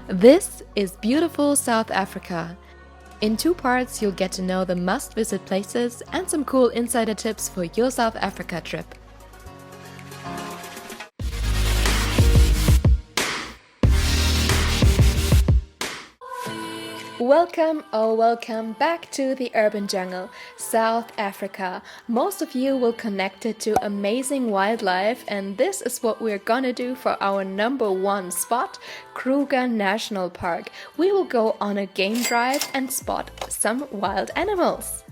This is beautiful South Africa. In 2 parts, you'll get to know the must-visit places and some cool insider tips for your South Africa trip. Welcome back to the urban jungle, South Africa. Most of you will connect it to amazing wildlife, and this is what we're gonna do for our number 1 spot, Kruger National Park. We will go on a game drive and spot some wild animals.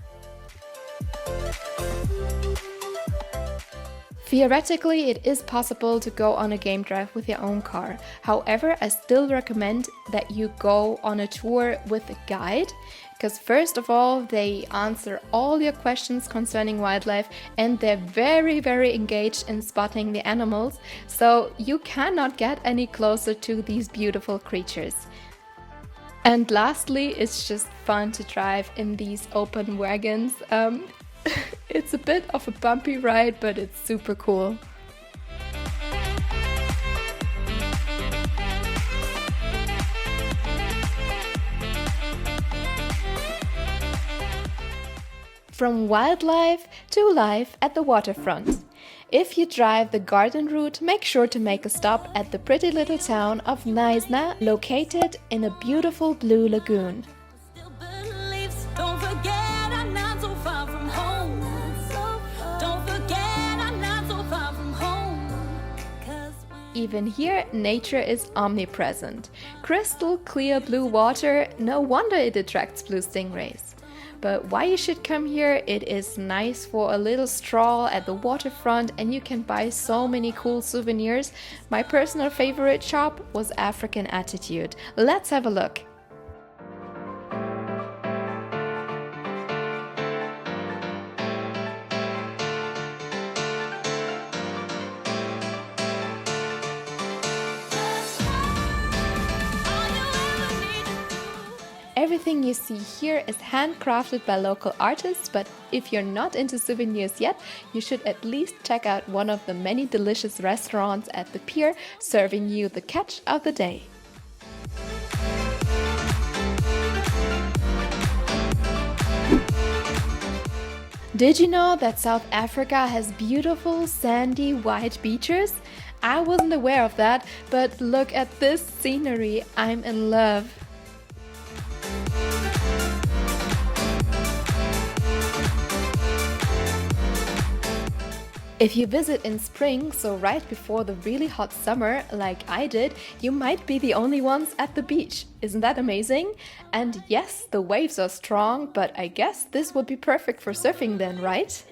Theoretically, it is possible to go on a game drive with your own car. However, I still recommend that you go on a tour with a guide, because first of all, they answer all your questions concerning wildlife and they're very engaged in spotting the animals, so you cannot get any closer to these beautiful creatures. And lastly, it's just fun to drive in these open wagons. It's a bit of a bumpy ride, but it's super cool. From wildlife to life at the waterfront. If you drive the garden route, make sure to make a stop at the pretty little town of Knysna, located in a beautiful blue lagoon. Even here, nature is omnipresent. Crystal clear blue water, no wonder it attracts blue stingrays. But why you should come here, it is nice for a little stroll at the waterfront and you can buy so many cool souvenirs. My personal favorite shop was African Attitude. Let's have a look. Everything you see here is handcrafted by local artists, but if you're not into souvenirs yet, you should at least check out one of the many delicious restaurants at the pier serving you the catch of the day. Did you know that South Africa has beautiful sandy white beaches? I wasn't aware of that, but look at this scenery, I'm in love. If you visit in spring, so right before the really hot summer, like I did, you might be the only ones at the beach. Isn't that amazing? And yes, the waves are strong, but I guess this would be perfect for surfing then, right?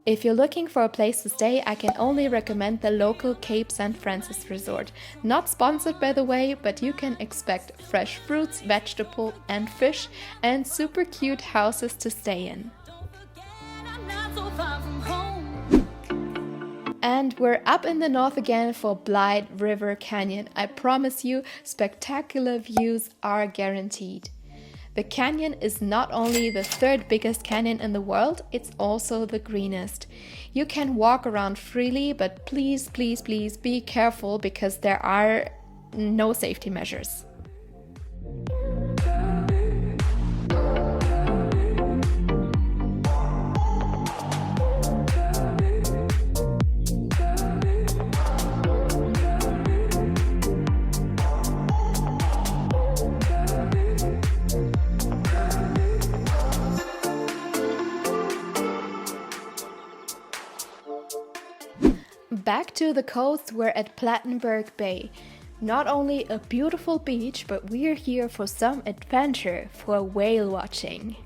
If you're looking for a place to stay, I can only recommend the local Cape St. Francis resort. Not sponsored by the way, but you can expect fresh fruits, vegetables and fish and super cute houses to stay in. And we're up in the north again for Blythe River Canyon. I promise you, spectacular views are guaranteed. The canyon is not only the 3rd biggest canyon in the world, it's also the greenest. You can walk around freely, but please be careful because there are no safety measures. Back to the coast, we're at Plettenberg Bay. Not only a beautiful beach, but we're here for some adventure, for whale watching.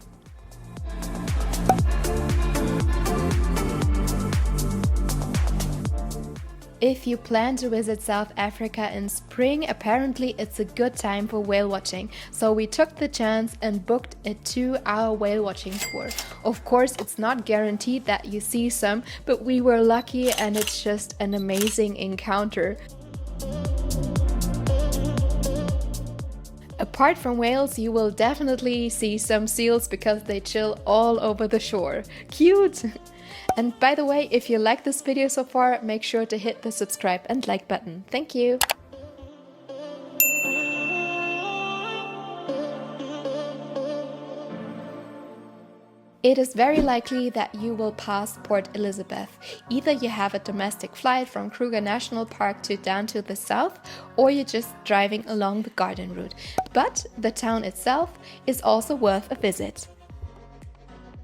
If you plan to visit South Africa in spring, apparently it's a good time for whale watching. So we took the chance and booked a 2-hour whale watching tour. Of course, it's not guaranteed that you see some, but we were lucky and it's just an amazing encounter. Apart from whales, you will definitely see some seals because they chill all over the shore. Cute! And by the way, if you like this video so far, make sure to hit the subscribe and like button. Thank you! It is very likely that you will pass Port Elizabeth. Either you have a domestic flight from Kruger National Park to down to the south, or you're just driving along the garden route. But the town itself is also worth a visit.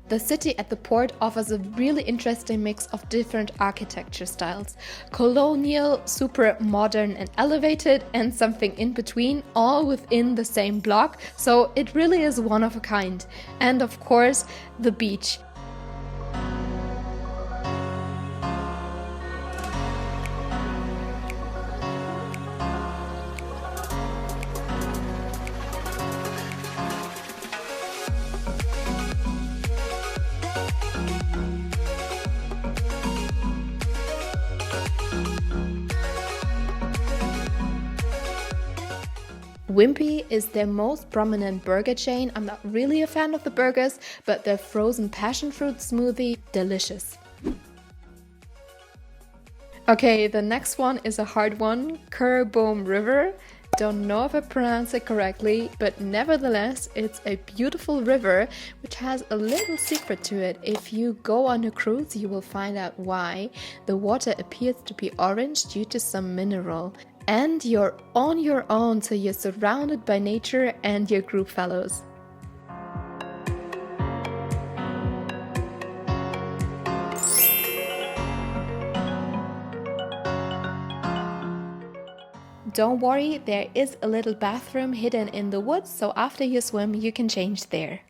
The city at the port offers a really interesting mix of different architecture styles. Colonial, super modern and elevated, and something in between, all within the same block, so it really is one of a kind. And of course, the beach. Wimpy is their most prominent burger chain. I'm not really a fan of the burgers, but their frozen passion fruit smoothie, delicious. Okay, the next one is a hard one, Kruger River. Don't know if I pronounce it correctly, but nevertheless, it's a beautiful river which has a little secret to it. If you go on a cruise, you will find out why. The water appears to be orange due to some mineral. And you're on your own, so you're surrounded by nature and your group fellows. Don't worry, there is a little bathroom hidden in the woods, so after you swim, you can change there.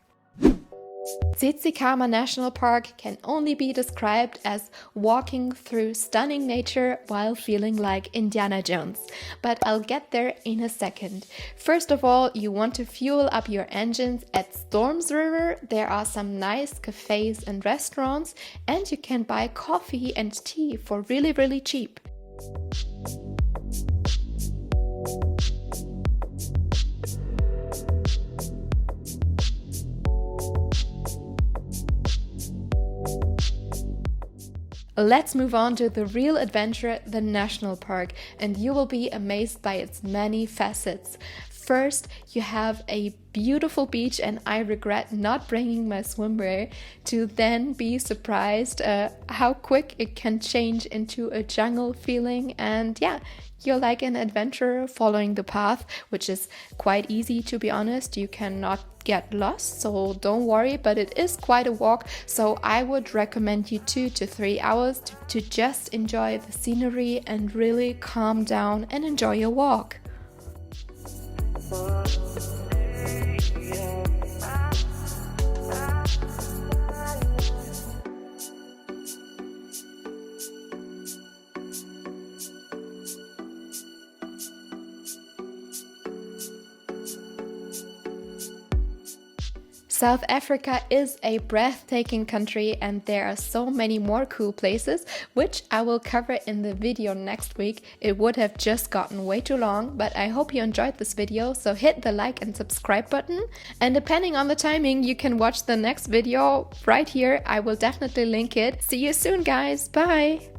Tsitsikamma National Park can only be described as walking through stunning nature while feeling like Indiana Jones. But I'll get there in a second. First of all, you want to fuel up your engines at Storms River. There are some nice cafes and restaurants, and you can buy coffee and tea for really cheap. Let's move on to the real adventure, the national park, and you will be amazed by its many facets. First, you have a beautiful beach, and I regret not bringing my swimwear to then be surprised how quick it can change into a jungle feeling. And yeah, you're like an adventurer following the path, which is quite easy, to be honest. You cannot get lost, so don't worry, but it is quite a walk, so I would recommend you 2 to 3 hours to just enjoy the scenery and really calm down and enjoy your walk. South Africa is a breathtaking country, and there are so many more cool places, which I will cover in the video next week. It would have just gotten way too long, but I hope you enjoyed this video, so hit the like and subscribe button. And depending on the timing, you can watch the next video right here. I will definitely link it. See you soon, guys. Bye!